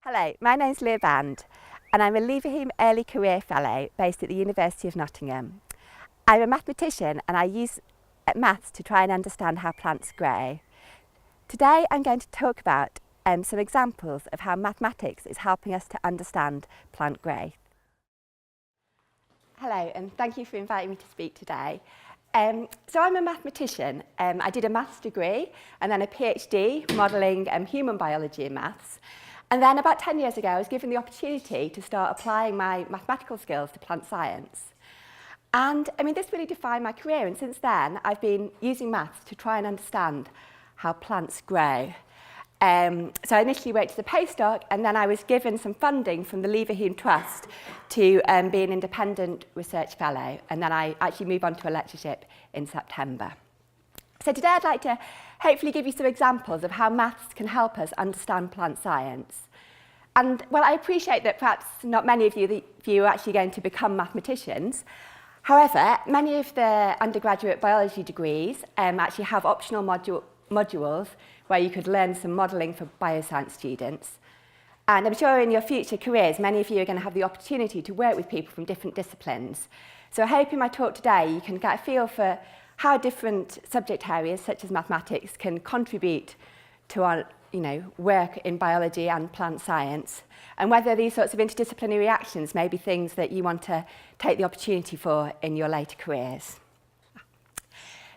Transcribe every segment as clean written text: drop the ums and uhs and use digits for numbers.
Hello, my name's Leah Band and I'm a Leverhulme Early Career Fellow based at the University of Nottingham. I'm a mathematician and I use maths to try and understand how plants grow. Today I'm going to talk about some examples of how mathematics is helping us to understand plant growth. Hello and thank you for inviting me to speak today. So I'm a mathematician. I did a maths degree and then a PhD modelling human biology in maths. And then about 10 years ago, I was given the opportunity to start applying my mathematical skills to plant science. And I mean, this really defined my career. And since then, I've been using maths to try and understand how plants grow. So I initially worked as a postdoc, and then I was given some funding from the Leverhulme Trust to be an independent research fellow. And then I actually moved on to a lectureship in September. So today I'd like to hopefully give you some examples of how maths can help us understand plant science. And well, I appreciate that perhaps not many of you are actually going to become mathematicians. However, many of the undergraduate biology degrees actually have optional modules where you could learn some modelling for bioscience students. And I'm sure in your future careers, many of you are going to have the opportunity to work with people from different disciplines. So I hope in my talk today you can get a feel for how different subject areas such as mathematics can contribute to our work in biology and plant science, and whether these sorts of interdisciplinary reactions may be things that you want to take the opportunity for in your later careers.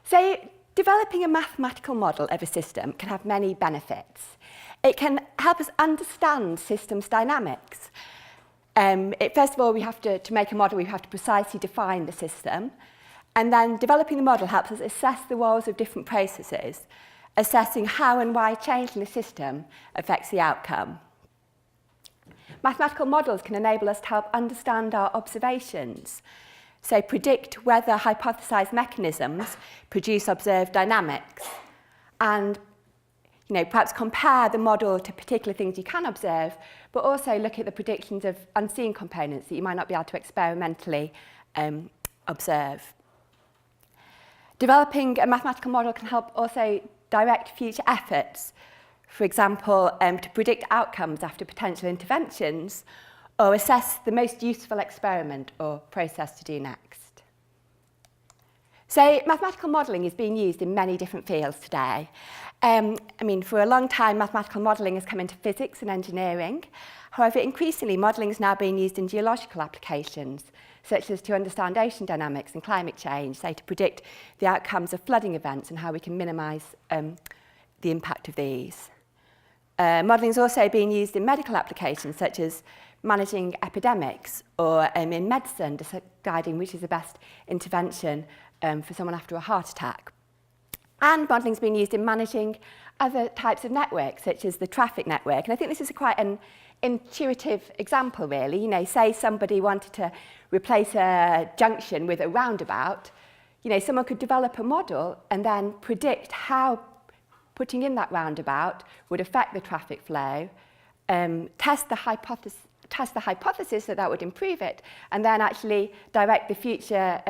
So developing a mathematical model of a system can have many benefits. It can help us understand systems dynamics. First of all, to make a model, we have to precisely define the system. And then developing the model helps us assess the roles of different processes, assessing how and why change in the system affects the outcome. Mathematical models can enable us to help understand our observations, so predict whether hypothesized mechanisms produce observed dynamics, and perhaps compare the model to particular things you can observe, but also look at the predictions of unseen components that you might not be able to experimentally observe. Developing a mathematical model can help also direct future efforts, for example, to predict outcomes after potential interventions, or assess the most useful experiment or process to do next. So mathematical modelling is being used in many different fields today. For a long time, mathematical modelling has come into physics and engineering. However, increasingly, modelling is now being used in geological applications, such as to understand ocean dynamics and climate change, say to predict the outcomes of flooding events and how we can minimise the impact of these. Modelling is also being used in medical applications, such as managing epidemics, or in medicine, deciding which is the best intervention for someone after a heart attack. And modelling is being used in managing other types of networks, such as the traffic network. And I think this is quite an intuitive example, really. Say somebody wanted to replace a junction with a roundabout, someone could develop a model and then predict how putting in that roundabout would affect the traffic flow, test the hypothesis that would improve it, and then actually direct the future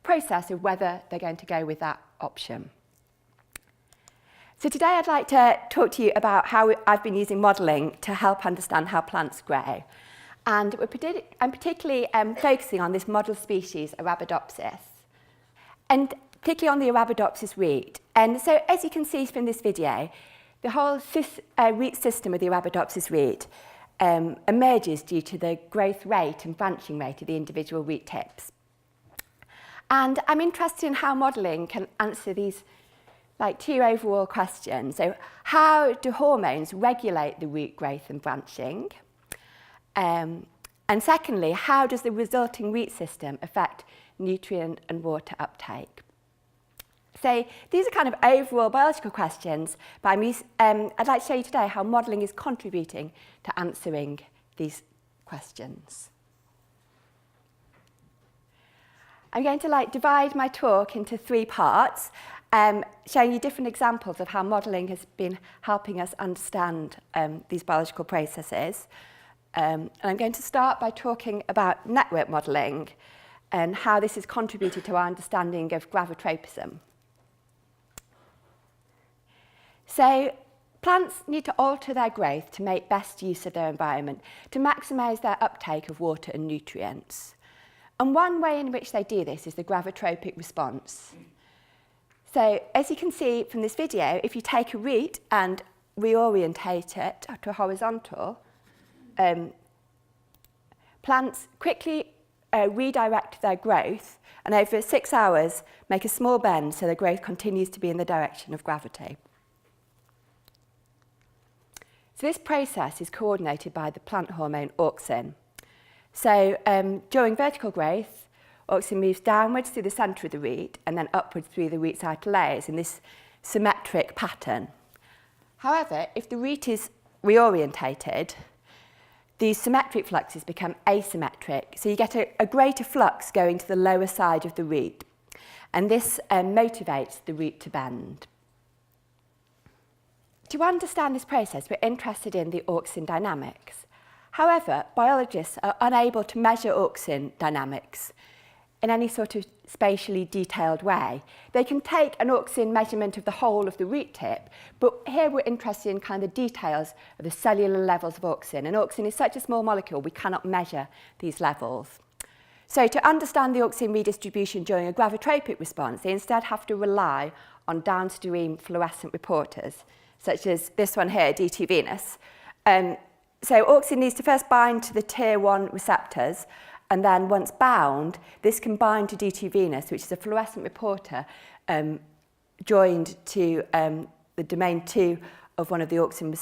process of whether they're going to go with that option. So today I'd like to talk to you about how I've been using modelling to help understand how plants grow. And I'm particularly focusing on this model species, Arabidopsis, and particularly on the Arabidopsis root. And so as you can see from this video, the whole root system of the Arabidopsis root emerges due to the growth rate and branching rate of the individual root tips. And I'm interested in how modelling can answer these two overall questions. So how do hormones regulate the root growth and branching? And secondly, how does the resulting root system affect nutrient and water uptake? So these are kind of overall biological questions, but I'd like to show you today how modelling is contributing to answering these questions. I'm going to divide my talk into 3 parts, showing you different examples of how modelling has been helping us understand these biological processes. And I'm going to start by talking about network modelling and how this has contributed to our understanding of gravitropism. So Plants need to alter their growth to make best use of their environment, to maximise their uptake of water and nutrients. And one way in which they do this is the gravitropic response. So, as you can see from this video, if you take a root and reorientate it to horizontal, plants quickly redirect their growth and over 6 hours make a small bend so the growth continues to be in the direction of gravity. So this process is coordinated by the plant hormone auxin. So during vertical growth, auxin moves downwards through the centre of the root and then upwards through the root's outer layers in this symmetric pattern. However, if the root is reorientated, these symmetric fluxes become asymmetric, so you get a greater flux going to the lower side of the root, and this motivates the root to bend. To understand this process, we're interested in the auxin dynamics. However, biologists are unable to measure auxin dynamics in any sort of spatially detailed way. They can take an auxin measurement of the whole of the root tip, but here we're interested in kind of the details of the cellular levels of auxin. And auxin is such a small molecule, we cannot measure these levels. So to understand the auxin redistribution during a gravitropic response, they instead have to rely on downstream fluorescent reporters, such as this one here, DT Venus. So auxin needs to first bind to the tier 1 receptors, and then once bound, this can bind to DT Venus, which is a fluorescent reporter joined to the domain 2 of one of the auxin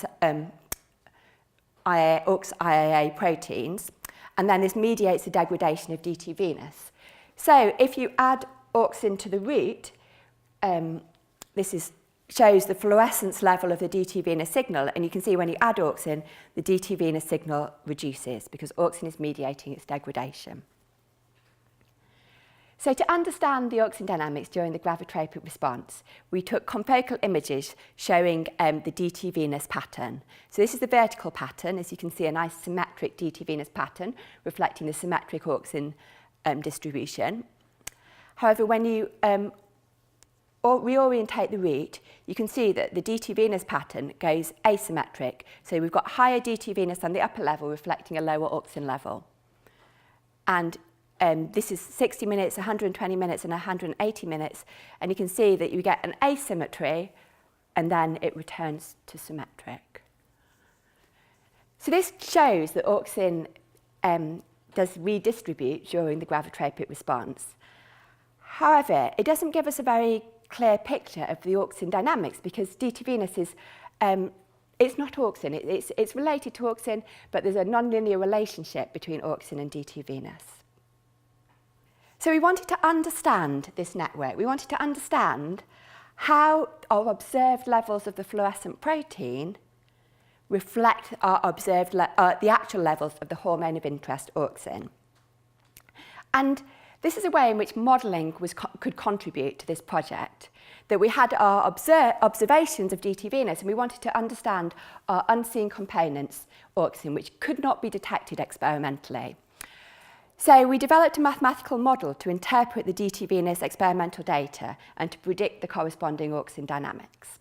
AUX-IAA proteins, and then this mediates the degradation of DT Venus. So if you add auxin to the root, this shows the fluorescence level of the DT Venus signal, and you can see when you add auxin, the DT Venus signal reduces because auxin is mediating its degradation. So to understand the auxin dynamics during the gravitropic response, we took confocal images showing the DT Venus pattern. So this is the vertical pattern, as you can see, a nice symmetric DT Venus pattern reflecting the symmetric auxin distribution. However, when you reorientate the root, you can see that the DT Venus pattern goes asymmetric. So we've got higher DT Venus on the upper level, reflecting a lower auxin level. And this is 60 minutes, 120 minutes, and 180 minutes. And you can see that you get an asymmetry, and then it returns to symmetric. So this shows that auxin does redistribute during the gravitropic response. However, it doesn't give us a very clear picture of the auxin dynamics because DT Venus is, it's not auxin, it's related to auxin, but there's a nonlinear relationship between auxin and DT Venus. So we wanted to understand this network. We wanted to understand how our observed levels of the fluorescent protein reflect our observed the actual levels of the hormone of interest, auxin. And this is a way in which modelling could contribute to this project, that we had our observations of DT Venus and we wanted to understand our unseen components, auxin, which could not be detected experimentally. So we developed a mathematical model to interpret the DT Venus experimental data and to predict the corresponding auxin dynamics.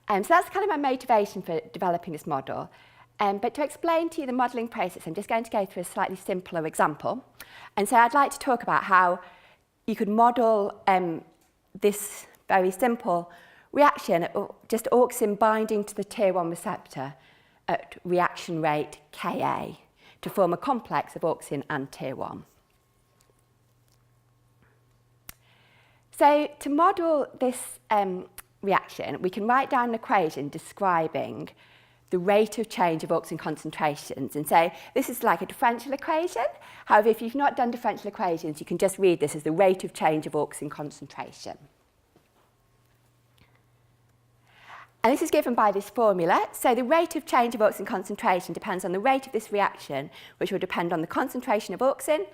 So that's kind of my motivation for developing this model. But to explain to you the modelling process, I'm just going to go through a slightly simpler example. And so I'd like to talk about how you could model this very simple reaction, just auxin binding to the tier 1 receptor at reaction rate Ka to form a complex of auxin and tier 1. So to model this reaction, we can write down an equation describing the rate of change of auxin concentrations. And so this is like a differential equation. However, if you've not done differential equations, you can just read this as the rate of change of auxin concentration. And this is given by this formula. So the rate of change of auxin concentration depends on the rate of this reaction, which will depend on the concentration of auxin,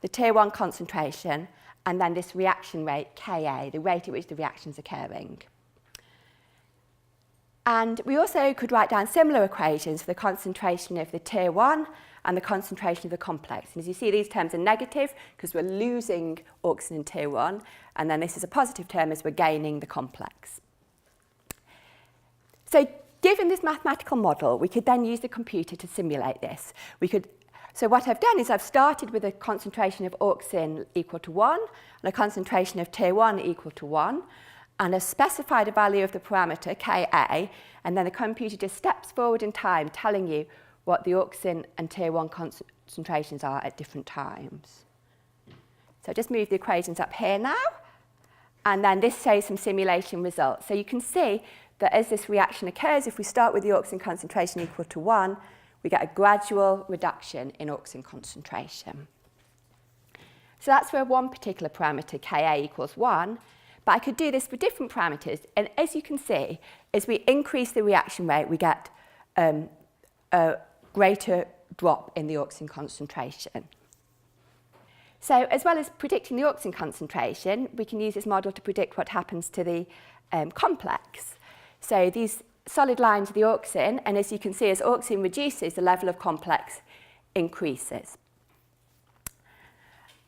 the tier 1 concentration, and then this reaction rate, Ka, the rate at which the reaction is occurring. And we also could write down similar equations for the concentration of the tier 1 and the concentration of the complex. And as you see, these terms are negative because we're losing auxin in tier 1, and then this is a positive term as we're gaining the complex. So given this mathematical model, we could then use the computer to simulate this. So what I've done is I've started with a concentration of auxin equal to 1 and a concentration of tier 1 equal to 1, and I've specified a value of the parameter Ka, and then the computer just steps forward in time telling you what the auxin and tier 1 concentrations are at different times. So I'll just move the equations up here now, and then this shows some simulation results. So you can see that as this reaction occurs, if we start with the auxin concentration equal to 1, we get a gradual reduction in auxin concentration. So that's for one particular parameter, Ka equals 1, but I could do this for different parameters, and as you can see, as we increase the reaction rate, we get a greater drop in the auxin concentration. So as well as predicting the auxin concentration, we can use this model to predict what happens to the complex. So these solid lines are the auxin, and as you can see, as auxin reduces, the level of complex increases.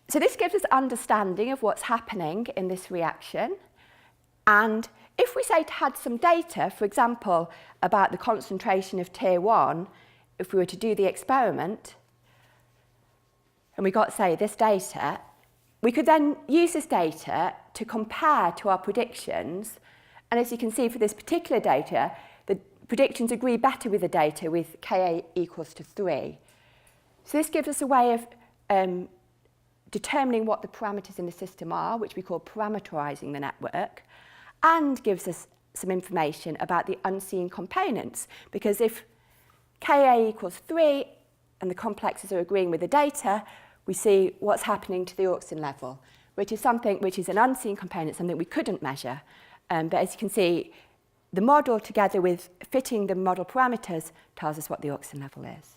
So this gives us understanding of what's happening in this reaction. And if we say had some data, for example, about the concentration of tier 1, if we were to do the experiment, and we got, say, this data, we could then use this data to compare to our predictions. And as you can see for this particular data, the predictions agree better with the data with Ka equals to 3. So this gives us a way of determining what the parameters in the system are, which we call parameterizing the network, and gives us some information about the unseen components. Because if Ka equals 3 and the complexes are agreeing with the data, we see what's happening to the auxin level, which is something which is an unseen component, something we couldn't measure. But as you can see, the model together with fitting the model parameters tells us what the auxin level is.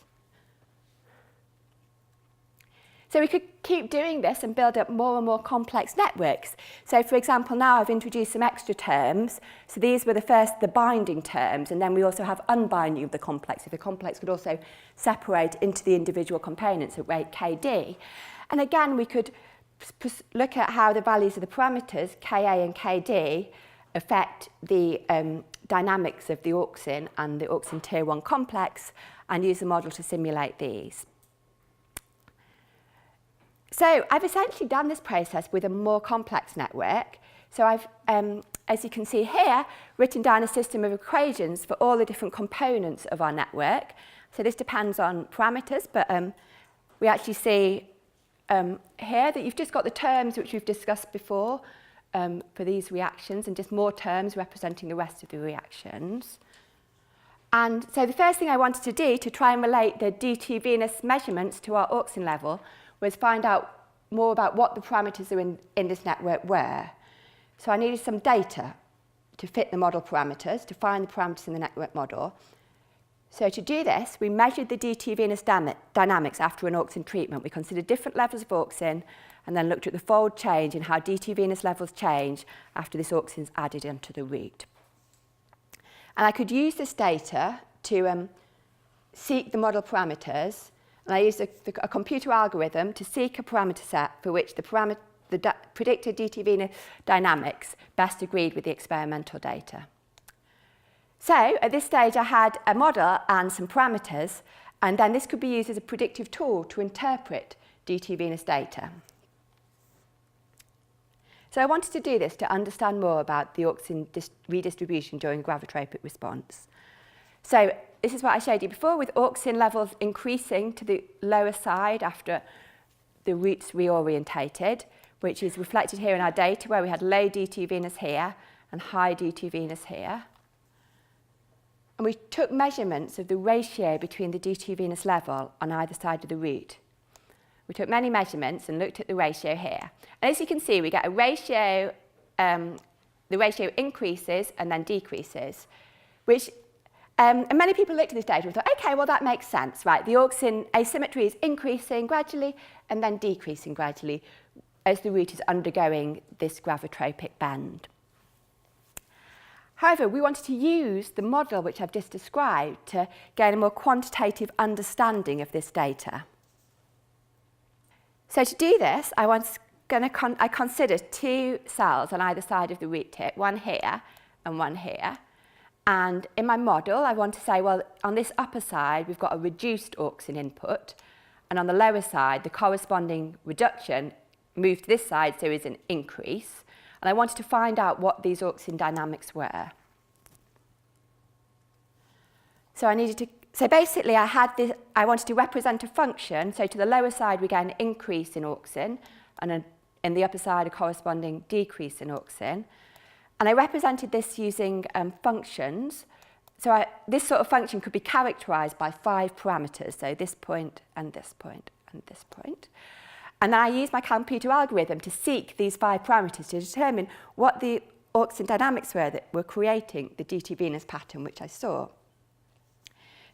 So we could keep doing this and build up more and more complex networks. So for example, now I've introduced some extra terms. So these were the binding terms, and then we also have unbinding of the complex. So the complex could also separate into the individual components at rate Kd. And again, we could look at how the values of the parameters, Ka and Kd, affect the dynamics of the auxin and the auxin tier 1 complex, and use the model to simulate these. So I've essentially done this process with a more complex network. So I've, as you can see here, written down a system of equations for all the different components of our network. So this depends on parameters, but we actually see here that you've just got the terms which we've discussed before for these reactions, and just more terms representing the rest of the reactions. And so the first thing I wanted to do to try and relate the DT venous measurements to our auxin level was find out more about what the parameters are in this network were. So I needed some data to fit the model parameters, to find the parameters in the network model. So to do this, we measured the DT venous dynamics after an auxin treatment. We considered different levels of auxin and then looked at the fold change in how DT venous levels change after this auxin is added into the route. And I could use this data to seek the model parameters. And I used a computer algorithm to seek a parameter set for which the predicted DT venous dynamics best agreed with the experimental data. So at this stage, I had a model and some parameters, and then this could be used as a predictive tool to interpret DT venous data. So I wanted to do this to understand more about the auxin redistribution during gravitropic response. So this is what I showed you before, with auxin levels increasing to the lower side after the routes reorientated, which is reflected here in our data, where we had low DT venous here and high DT venous here. And we took measurements of the ratio between the DT venous level on either side of the route. We took many measurements and looked at the ratio here. And as you can see, we get a ratio, the ratio increases and then decreases, which and many people looked at this data and thought, okay, well, that makes sense, right? The auxin asymmetry is increasing gradually and then decreasing gradually as the route is undergoing this gravitropic bend. However, we wanted to use the model which I've just described to gain a more quantitative understanding of this data. So to do this, I considered two cells on either side of the root tip, one here and one here. And in my model, I want to say, well, on this upper side, we've got a reduced auxin input. And on the lower side, the corresponding reduction moved to this side, so is an increase. And I wanted to find out what these auxin dynamics were. So basically I wanted to represent a function. So to the lower side, we get an increase in auxin, and in the upper side, a corresponding decrease in auxin. And I represented this using functions. So this sort of function could be characterized by 5 parameters. So this point, and this point, and this point. And then I used my computer algorithm to seek these 5 parameters to determine what the auxin dynamics were that were creating the DT venous pattern which I saw.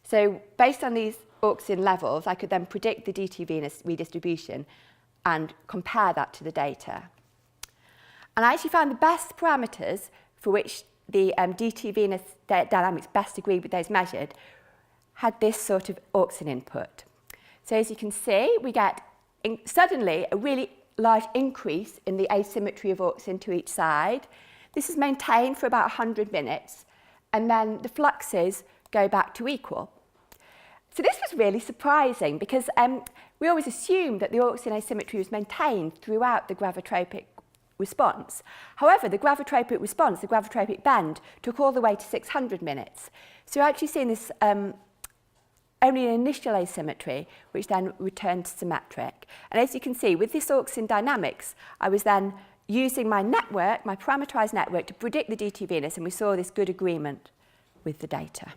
So based on these auxin levels, I could then predict the DT venous redistribution and compare that to the data. And I actually found the best parameters for which the DT venous dynamics best agreed with those measured had this sort of auxin input. So as you can see, we get suddenly a really large increase in the asymmetry of auxin to each side. This is maintained for about 100 minutes, and then the fluxes go back to equal. So this was really surprising because we always assumed that the auxin asymmetry was maintained throughout the gravitropic response. However, the gravitropic response, the gravitropic bend, took all the way to 600 minutes. So we're actually seeing this only an initial asymmetry, which then returned symmetric. And as you can see, with this auxin dynamics, I was then using my network, my parameterized network, to predict the DT venous, and we saw this good agreement with the data.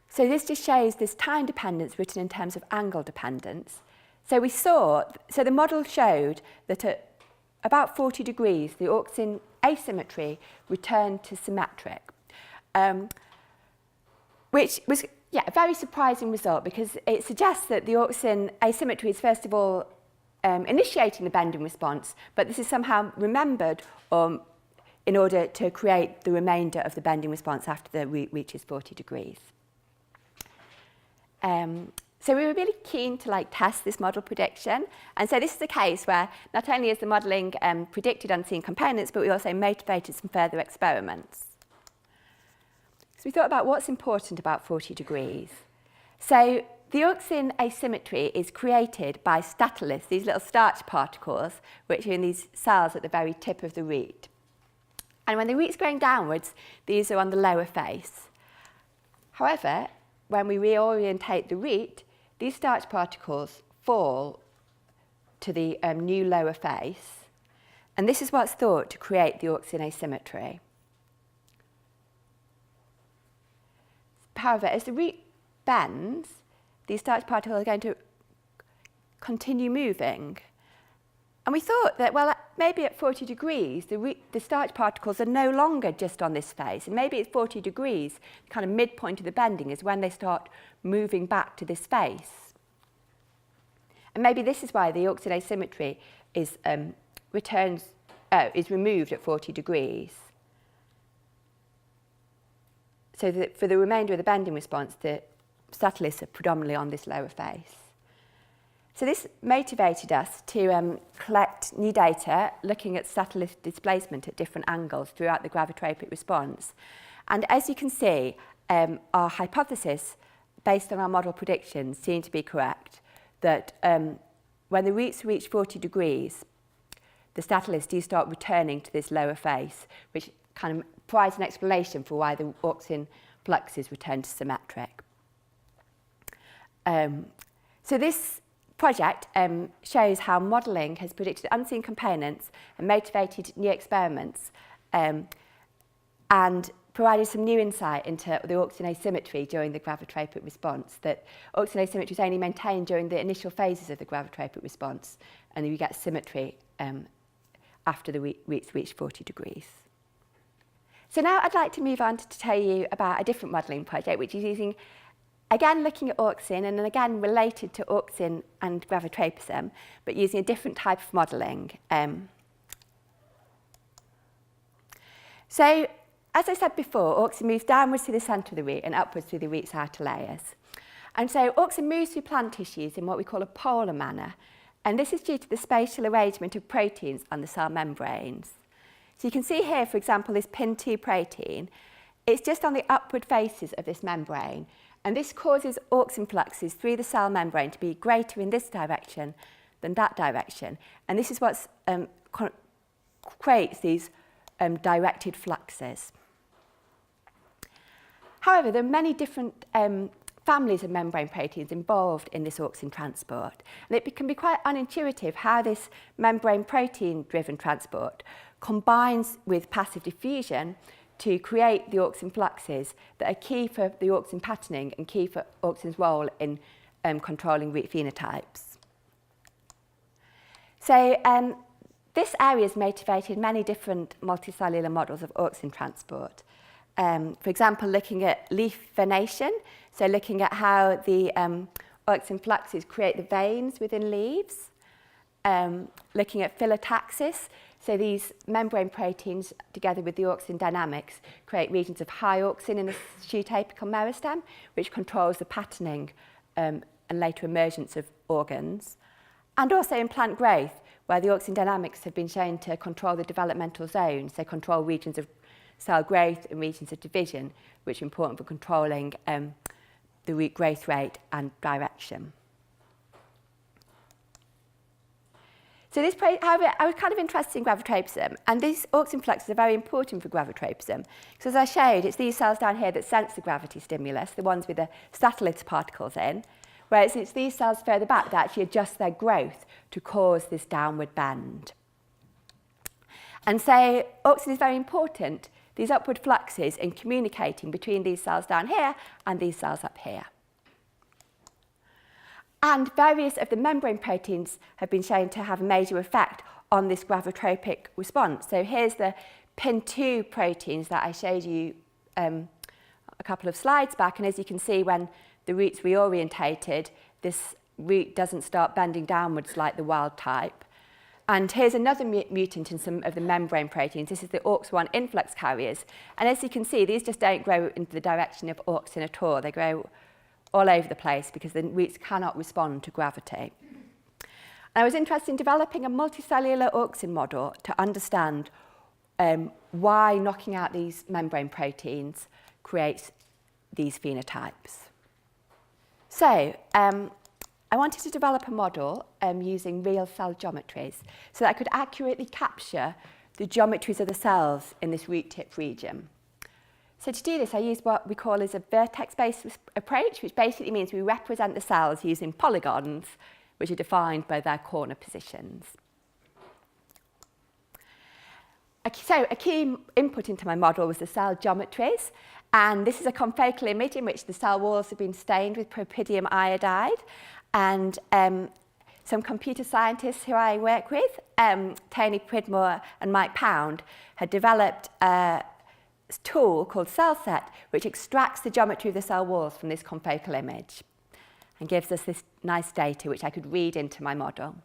So this just shows this time dependence written in terms of angle dependence. So the model showed that at about 40 degrees, the auxin asymmetry returned to symmetric, which was a very surprising result because it suggests that the auxin asymmetry is first of all initiating the bending response, but this is somehow remembered in order to create the remainder of the bending response after the root reaches 40 degrees. So we were really keen to test this model prediction. And so this is a case where not only is the modelling predicted unseen components, but we also motivated some further experiments. So we thought about what's important about 40 degrees. So the auxin asymmetry is created by stateliths, these little starch particles, which are in these cells at the very tip of the root. And when the root's going downwards, these are on the lower face. However, when we reorientate the root, these starch particles fall to the new lower face, and this is what's thought to create the auxin asymmetry. However, as the root bends, these starch particles are going to continue moving. And we thought that, well, maybe at 40 degrees, the starch particles are no longer just on this face. And maybe at 40 degrees, the kind of midpoint of the bending is when they start moving back to this face. And maybe this is why the auxin asymmetry is removed at 40 degrees. So that for the remainder of the bending response, the stateliths are predominantly on this lower face. So this motivated us to collect new data looking at statelith displacement at different angles throughout the gravitropic response. And as you can see, our hypothesis, based on our model predictions, seemed to be correct, that when the roots reach 40 degrees, the stateliths do start returning to this lower face, which kind of provides an explanation for why the auxin fluxes return to symmetric. So this project shows how modelling has predicted unseen components and motivated new experiments and provided some new insight into the auxin asymmetry during the gravitropic response, that auxin asymmetry is only maintained during the initial phases of the gravitropic response, and then you get symmetry after the roots reach 40 degrees. So now I'd like to move on to tell you about a different modelling project, which is using, again, looking at auxin, and then again related to auxin and gravitropism, but using a different type of modelling. So, as I said before, auxin moves downwards to the centre of the root and upwards through the root's outer layers. And so auxin moves through plant tissues in what we call a polar manner, and this is due to the spatial arrangement of proteins on the cell membranes. So you can see here, for example, this PIN2 protein. It's just on the upward faces of this membrane, and this causes auxin fluxes through the cell membrane to be greater in this direction than that direction. And this is what creates these directed fluxes. However, there are many different families of membrane proteins involved in this auxin transport, and it can be quite unintuitive how this membrane protein-driven transport combines with passive diffusion to create the auxin fluxes that are key for the auxin patterning and key for auxin's role in controlling root phenotypes. So this area has motivated many different multicellular models of auxin transport. For example, looking at leaf venation, so looking at how the auxin fluxes create the veins within leaves. Looking at phyllotaxis, so these membrane proteins, together with the auxin dynamics, create regions of high auxin in the shoot apical meristem, which controls the patterning and later emergence of organs. And also in plant growth, where the auxin dynamics have been shown to control the developmental zones, so control regions of cell growth and regions of division, which are important for controlling the root growth rate and direction. So this, however, I was kind of interested in gravitropism, and these auxin fluxes are very important for gravitropism, because as I showed, it's these cells down here that sense the gravity stimulus, the ones with the statolith particles in, whereas it's these cells further back that actually adjust their growth to cause this downward bend. And so auxin is very important, these upward fluxes, in communicating between these cells down here and these cells up here. And various of the membrane proteins have been shown to have a major effect on this gravitropic response. So here's the PIN2 proteins that I showed you a couple of slides back. And as you can see, when the root's reorientated, this root doesn't start bending downwards like the wild type. And here's another mutant in some of the membrane proteins. This is the AUX1 influx carriers. And as you can see, these just don't grow into the direction of auxin at all. They grow all over the place because the roots cannot respond to gravity. And I was interested in developing a multicellular auxin model to understand why knocking out these membrane proteins creates these phenotypes. So I wanted to develop a model using real cell geometries so that I could accurately capture the geometries of the cells in this root tip region. So to do this, I used what we call as a vertex-based approach, which basically means we represent the cells using polygons, which are defined by their corner positions. So a key input into my model was the cell geometries, and this is a confocal image in which the cell walls have been stained with propidium iodide, and some computer scientists who I work with, Tony Pridmore and Mike Pound, had developed a tool called CellSet, which extracts the geometry of the cell walls from this confocal image and gives us this nice data which I could read into my model.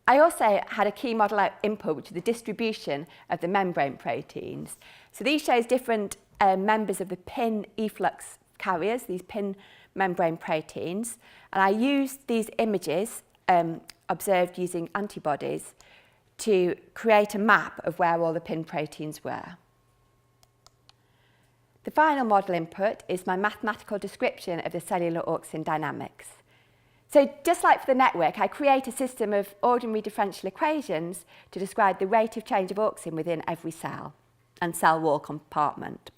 I also had a key model input, which is the distribution of the membrane proteins. So these shows different members of the PIN efflux carriers, these PIN membrane proteins, and I used these images observed using antibodies to create a map of where all the PIN proteins were. The final model input is my mathematical description of the cellular auxin dynamics. So just like for the network, I create a system of ordinary differential equations to describe the rate of change of auxin within every cell and cell wall compartment.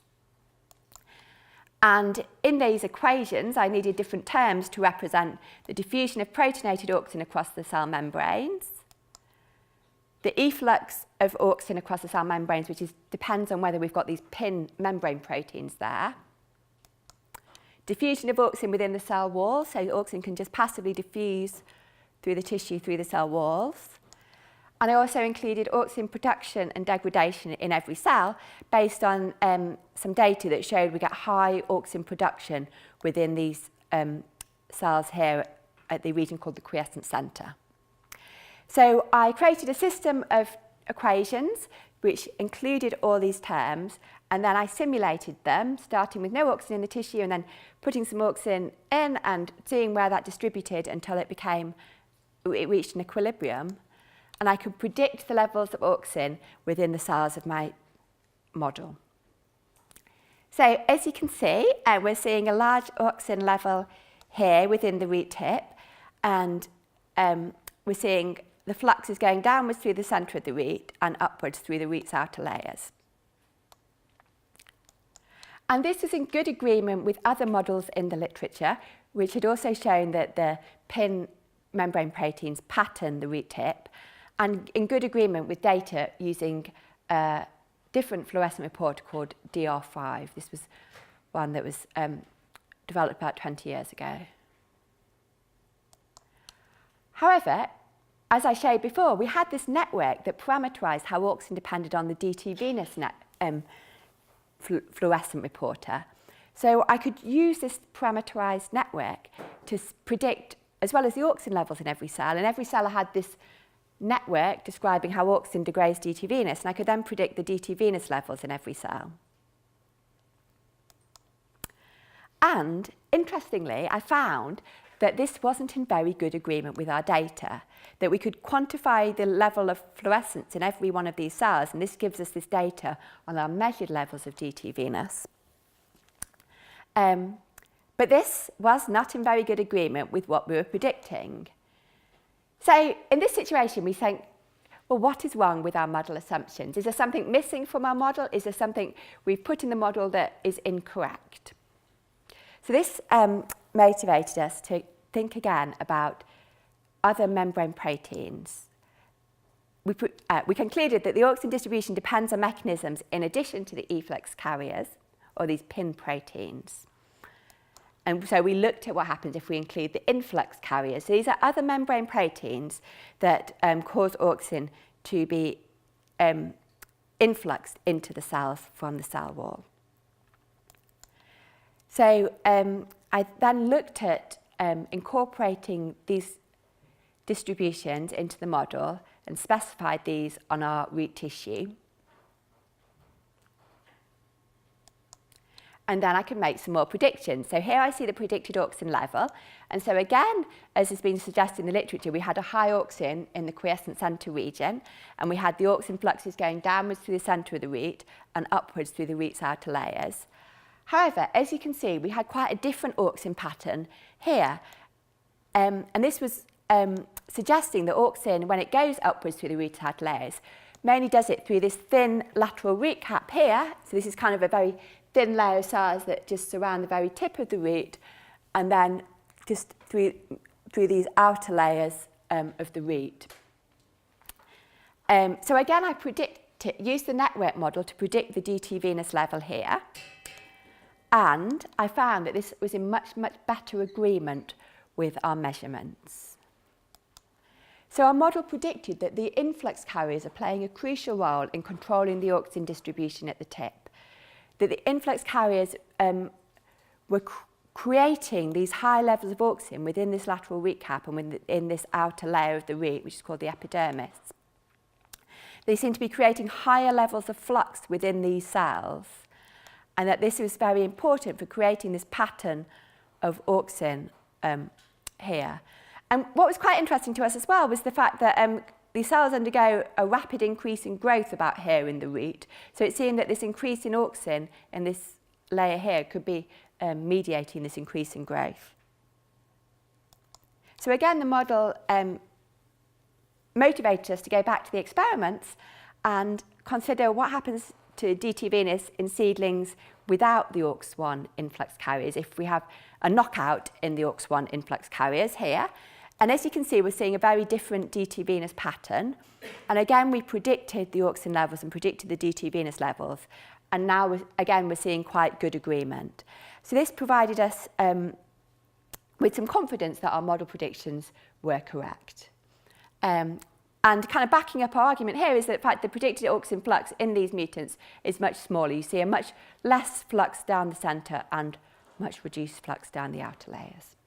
And in these equations, I needed different terms to represent the diffusion of protonated auxin across the cell membranes, the efflux of auxin across the cell membranes, which depends on whether we've got these PIN membrane proteins there, diffusion of auxin within the cell wall, so auxin can just passively diffuse through the tissue, through the cell walls. And I also included auxin production and degradation in every cell based on some data that showed we get high auxin production within these cells here at the region called the quiescent center. So I created a system of equations which included all these terms, and then I simulated them, starting with no auxin in the tissue and then putting some auxin in and seeing where that distributed until it reached an equilibrium. and I could predict the levels of auxin within the cells of my model. So as you can see, we're seeing a large auxin level here within the root tip, and we're seeing the flux is going downwards through the centre of the root and upwards through the root's outer layers. And this is in good agreement with other models in the literature, which had also shown that the PIN membrane proteins pattern the root tip, and in good agreement with data using a different fluorescent reporter called DR5. This was one that was developed about 20 years ago. However, as I showed before, we had this network that parameterized how auxin depended on the DT venous fluorescent reporter. So I could use this parameterized network to predict, as well as the auxin levels in every cell, and every cell had this network describing how auxin degrades DT venous, and I could then predict the DT venous levels in every cell. And interestingly, I found that this wasn't in very good agreement with our data, that we could quantify the level of fluorescence in every one of these cells, and this gives us this data on our measured levels of DT venous. But this was not in very good agreement with what we were predicting. So in this situation, we think, well, what is wrong with our model assumptions? Is there something missing from our model? Is there something we've put in the model that is incorrect? So this motivated us to think again about other membrane proteins. We concluded that the auxin distribution depends on mechanisms in addition to the efflux carriers, or these PIN proteins. And so we looked at what happens if we include the influx carriers. So these are other membrane proteins that cause auxin to be influxed into the cells from the cell wall. So I then looked at incorporating these distributions into the model and specified these on our root tissue. And then I can make some more predictions. So here I see the predicted auxin level. And so again, as has been suggested in the literature, we had a high auxin in the quiescent centre region, and we had the auxin fluxes going downwards through the centre of the root and upwards through the root's outer layers. However, as you can see, we had quite a different auxin pattern here. And this was suggesting that auxin, when it goes upwards through the root's outer layers, mainly does it through this thin lateral root cap here. So this is kind of a very thin layer of cells that just surround the very tip of the root, and then just through these outer layers of the root. So again, I used the network model to predict the DT venous level here, and I found that this was in much, much better agreement with our measurements. So our model predicted that the influx carriers are playing a crucial role in controlling the auxin distribution at the tip, that the influx carriers were creating these high levels of auxin within this lateral root cap and within this outer layer of the root, which is called the epidermis. They seem to be creating higher levels of flux within these cells, and that this was very important for creating this pattern of auxin here. And what was quite interesting to us as well was the fact that these cells undergo a rapid increase in growth about here in the root. So it seemed that this increase in auxin in this layer here could be mediating this increase in growth. So again, the model motivated us to go back to the experiments and consider what happens to DT venous in seedlings without the AUX1 influx carriers if we have a knockout in the AUX1 influx carriers here. And as you can see, we're seeing a very different DT venous pattern. And again, we predicted the auxin levels and predicted the DT venous levels. And now, again, we're seeing quite good agreement. So this provided us with some confidence that our model predictions were correct. And kind of backing up our argument here is that in fact the predicted auxin flux in these mutants is much smaller. You see a much less flux down the centre and much reduced flux down the outer layers.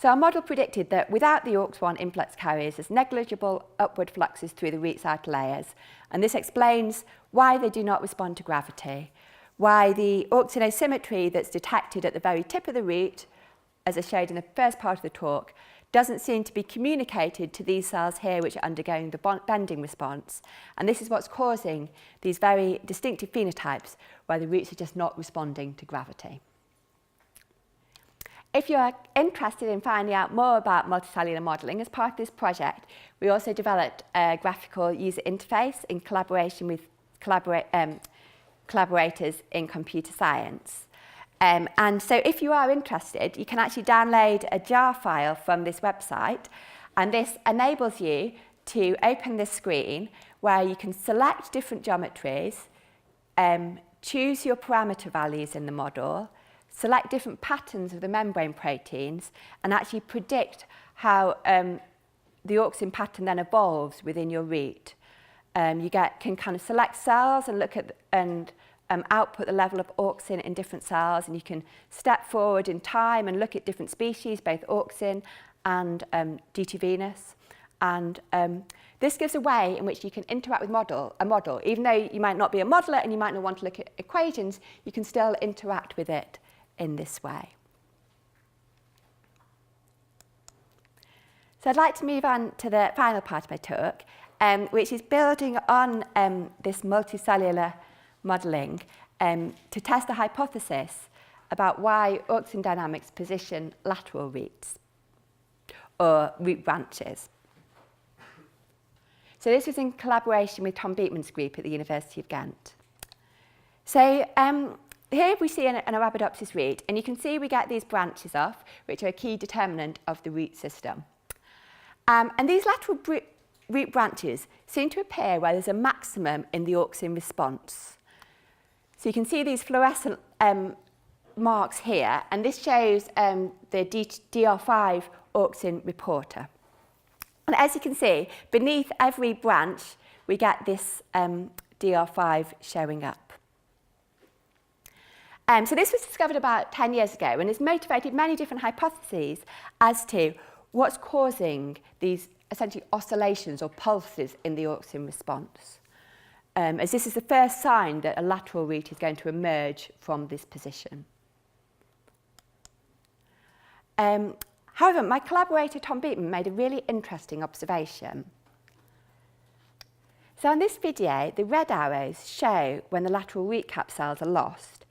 So our model predicted that without the AUX1 influx carriers, there's negligible upward fluxes through the root's outer layers. And this explains why they do not respond to gravity, why the auxin asymmetry that's detected at the very tip of the root, as I showed in the first part of the talk, doesn't seem to be communicated to these cells here which are undergoing the bending response. And this is what's causing these very distinctive phenotypes where the roots are just not responding to gravity. If you're interested in finding out more about multicellular modelling, as part of this project, we also developed a graphical user interface in collaboration with collaborators in computer science. And so if you are interested, you can actually download a jar file from this website, and this enables you to open this screen where you can select different geometries, choose your parameter values in the model, select different patterns of the membrane proteins, and actually predict how the auxin pattern then evolves within your root. You can kind of select cells and look at output the level of auxin in different cells, and you can step forward in time and look at different species, both auxin and DT venus. And this gives a way in which you can interact with a model. Even though you might not be a modeler and you might not want to look at equations, you can still interact with it in this way. So I'd like to move on to the final part of my talk, which is building on this multicellular modelling to test a hypothesis about why auxin dynamics position lateral roots or root branches. So this was in collaboration with Tom Beekman's group at the University of Ghent. So here we see an Arabidopsis root, and you can see we get these branches off, which are a key determinant of the root system. And these lateral root branches seem to appear where there's a maximum in the auxin response. So you can see these fluorescent marks here, and this shows the DR5 auxin reporter. And as you can see, beneath every branch, we get this DR5 showing up. So this was discovered about 10 years ago and has motivated many different hypotheses as to what's causing these essentially oscillations or pulses in the auxin response, as this is the first sign that a lateral root is going to emerge from this position. However, my collaborator Tom Beekman made a really interesting observation. So in this video, the red arrows show when the lateral root cap cells are lost,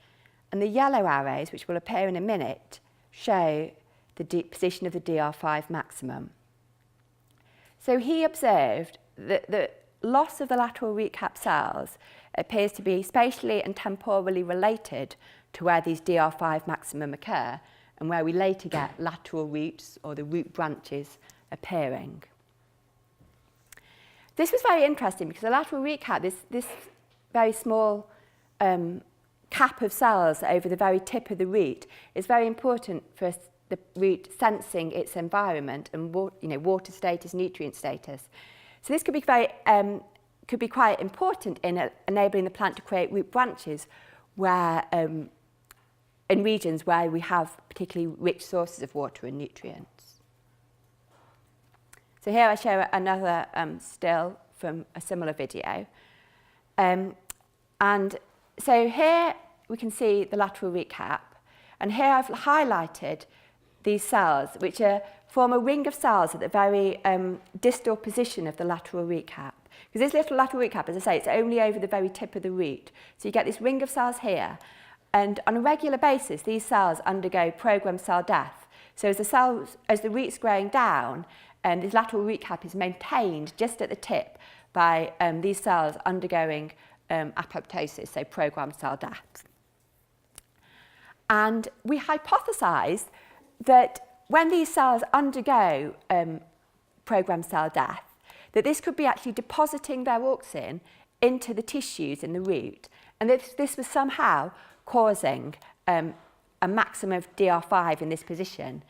and the yellow arrows, which will appear in a minute, show the position of the DR5 maximum. So he observed that the loss of the lateral root cap cells appears to be spatially and temporally related to where these DR5 maximum occur and where we later get lateral roots or the root branches appearing. This was very interesting because the lateral root cap, this very small cap of cells over the very tip of the root, is very important for the root sensing its environment and water status, nutrient status. So this could be quite important in enabling the plant to create root branches where in regions where we have particularly rich sources of water and nutrients. So here I show another still from a similar video. And so here we can see the lateral root cap, and here I've highlighted these cells, which form a ring of cells at the very distal position of the lateral root cap. Because this little lateral root cap, as I say, it's only over the very tip of the root. So you get this ring of cells here, and on a regular basis, these cells undergo programmed cell death. So as the root's growing down, this lateral root cap is maintained just at the tip by these cells undergoing apoptosis, so programmed cell death. And we hypothesised that when these cells undergo programmed cell death, that this could be actually depositing their auxin into the tissues in the root, and that this was somehow causing a maximum of DR5 in this position,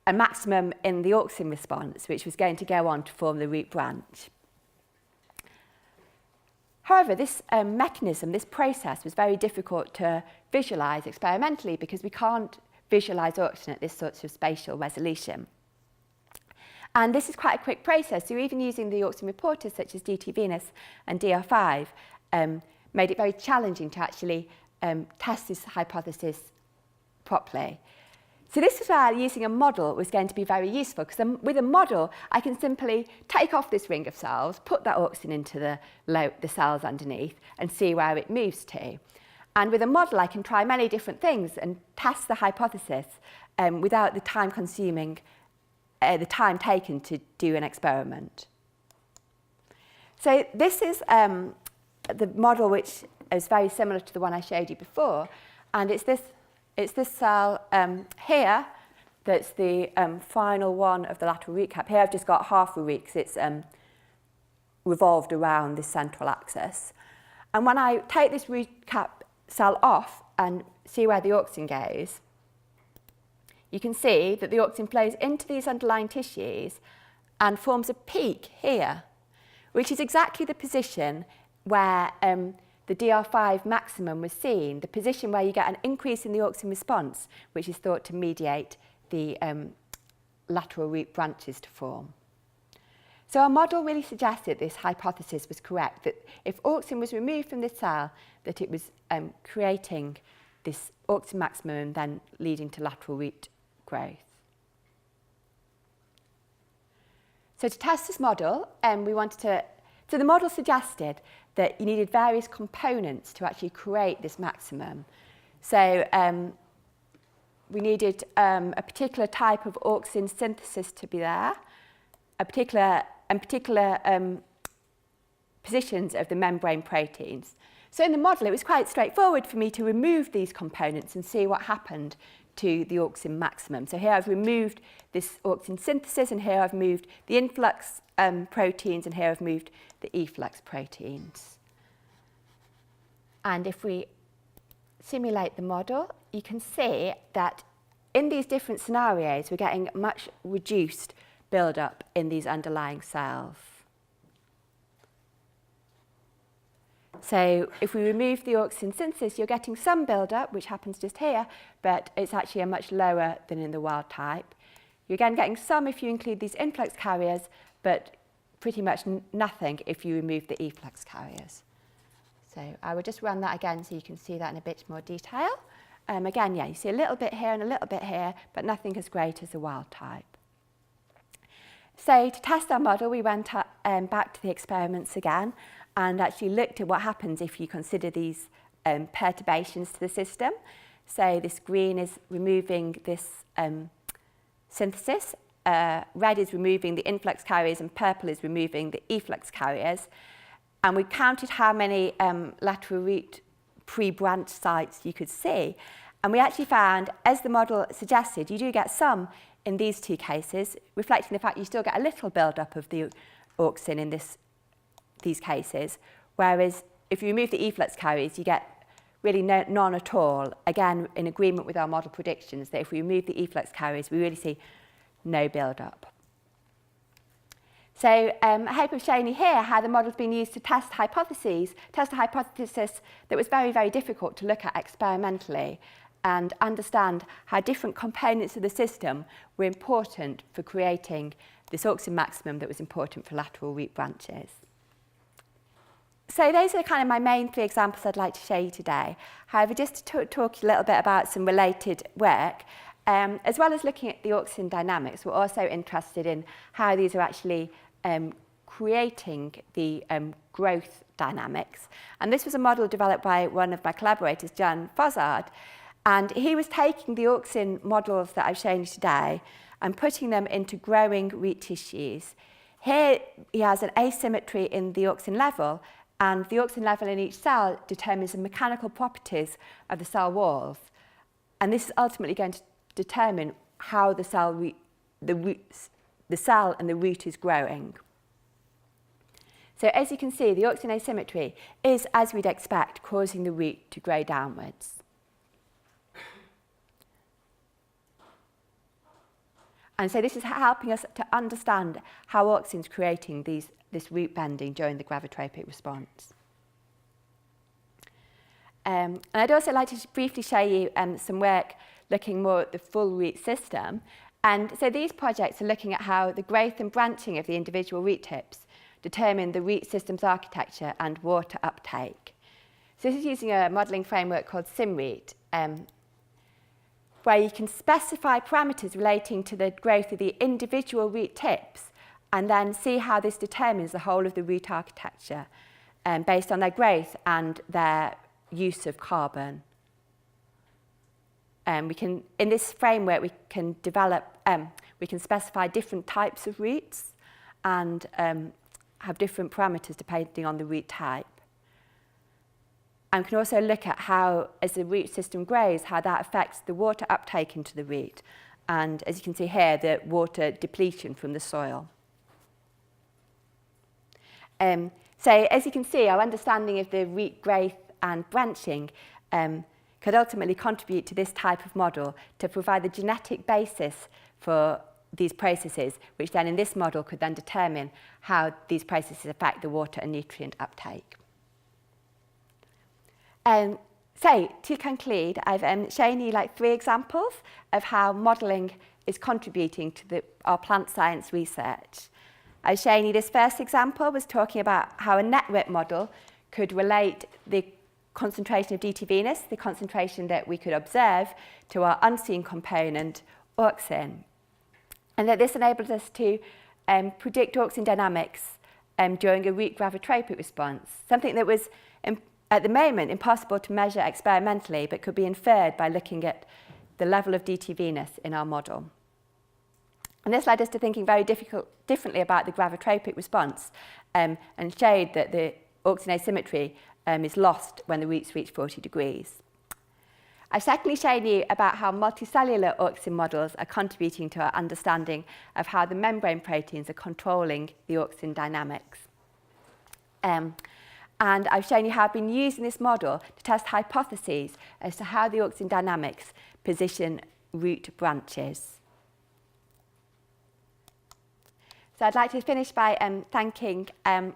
a maximum in the auxin response, which was going to go on to form the root branch. However, this mechanism, this process, was very difficult to visualise experimentally because we can't visualise auxin at this sort of spatial resolution. And this is quite a quick process, so even using the auxin reporters such as DT venus and DR5 made it very challenging to actually test this hypothesis properly. So this is where using a model was going to be very useful, because with a model, I can simply take off this ring of cells, put that auxin into the cells underneath, and see where it moves to. And with a model, I can try many different things and test the hypothesis without the time taken to do an experiment. So this is the model which is very similar to the one I showed you before, and it's this cell here that's the final one of the lateral root cap. Here I've just got half a root because it's revolved around this central axis. And when I take this root cap cell off and see where the auxin goes, you can see that the auxin flows into these underlying tissues and forms a peak here, which is exactly the position where the DR5 maximum was seen, the position where you get an increase in the auxin response, which is thought to mediate the lateral root branches to form. So our model really suggested this hypothesis was correct, that if auxin was removed from this cell, that it was creating this auxin maximum and then leading to lateral root growth. So to test this model, so the model suggested that you needed various components to actually create this maximum. So we needed a particular type of auxin synthesis to be there, particular positions of the membrane proteins. So in the model, it was quite straightforward for me to remove these components and see what happened to the auxin maximum. So here I've removed this auxin synthesis, and here I've moved the influx proteins, and here I've moved the efflux proteins. And if we simulate the model, you can see that in these different scenarios, we're getting much reduced build-up in these underlying cells. So if we remove the auxin synthesis, you're getting some build-up, which happens just here, but it's actually a much lower than in the wild type. You're again getting some if you include these influx carriers, but pretty much nothing if you remove the efflux carriers. So I will just run that again so you can see that in a bit more detail. Again, yeah, you see a little bit here and a little bit here, but nothing as great as the wild type. So to test our model, we went back to the experiments again and actually looked at what happens if you consider these perturbations to the system. So this green is removing this synthesis, red is removing the influx carriers, and purple is removing the efflux carriers. And we counted how many lateral root pre-branch sites you could see. And we actually found, as the model suggested, you do get some in these two cases, reflecting the fact you still get a little build-up of the auxin in these cases, whereas if you remove the efflux carriers, you get really none at all. Again, in agreement with our model predictions, that if we remove the efflux carriers, we really see no build-up. So I hope I've shown you here how the model's been used to test a hypothesis that was very, very difficult to look at experimentally, and understand how different components of the system were important for creating this auxin maximum that was important for lateral root branches. So those are kind of my main three examples I'd like to show you today. However, just to talk a little bit about some related work, as well as looking at the auxin dynamics, we're also interested in how these are actually creating the growth dynamics. And this was a model developed by one of my collaborators, Jan Fossard, and he was taking the auxin models that I've shown you today and putting them into growing root tissues. Here he has an asymmetry in the auxin level, and the auxin level in each cell determines the mechanical properties of the cell walls. And this is ultimately going to determine how the cell and the root is growing. So as you can see, the auxin asymmetry is, as we'd expect, causing the root to grow downwards. And so this is helping us to understand how auxin's creating this root bending during the gravitropic response. And I'd also like to briefly show you some work looking more at the full root system. And so these projects are looking at how the growth and branching of the individual root tips determine the root system's architecture and water uptake. So this is using a modelling framework called SimRoot. where you can specify parameters relating to the growth of the individual root tips and then see how this determines the whole of the root architecture based on their growth and their use of carbon. In this framework, we can specify different types of roots and have different parameters depending on the root type. And we can also look at how, as the root system grows, how that affects the water uptake into the root. And as you can see here, the water depletion from the soil. So as you can see, our understanding of the root growth and branching could ultimately contribute to this type of model to provide the genetic basis for these processes, which then in this model could then determine how these processes affect the water and nutrient uptake. So to conclude, I've shown you like 3 examples of how modelling is contributing to our plant science research. I've shown you this first example was talking about how a network model could relate the concentration of DT Venus, the concentration that we could observe, to our unseen component, auxin. And that this enabled us to predict auxin dynamics during a root gravitropic response, something that was at the moment impossible to measure experimentally, but could be inferred by looking at the level of DT Venus in our model. And this led us to thinking very differently about the gravitropic response and showed that the auxin asymmetry is lost when the roots reach 40 degrees. I've secondly shown you about how multicellular auxin models are contributing to our understanding of how the membrane proteins are controlling the auxin dynamics. And I've shown you how I've been using this model to test hypotheses as to how the auxin dynamics position root branches. So I'd like to finish by thanking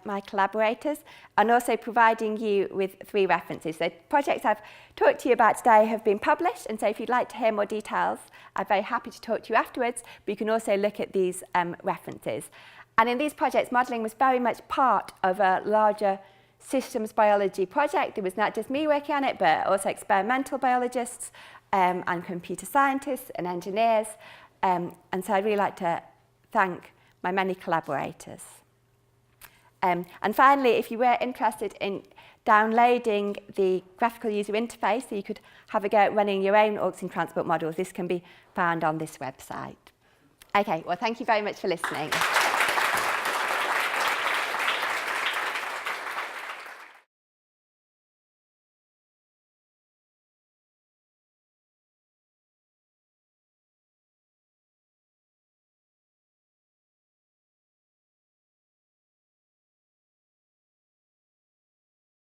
my collaborators and also providing you with 3 references. So projects I've talked to you about today have been published, and so if you'd like to hear more details, I'm very happy to talk to you afterwards, but you can also look at these references. And in these projects, modelling was very much part of a larger systems biology project. It was not just me working on it, but also experimental biologists and computer scientists and engineers. And so I'd really like to thank my many collaborators. And finally, if you were interested in downloading the graphical user interface so you could have a go at running your own auxin transport models, this can be found on this website. Okay, well, thank you very much for listening.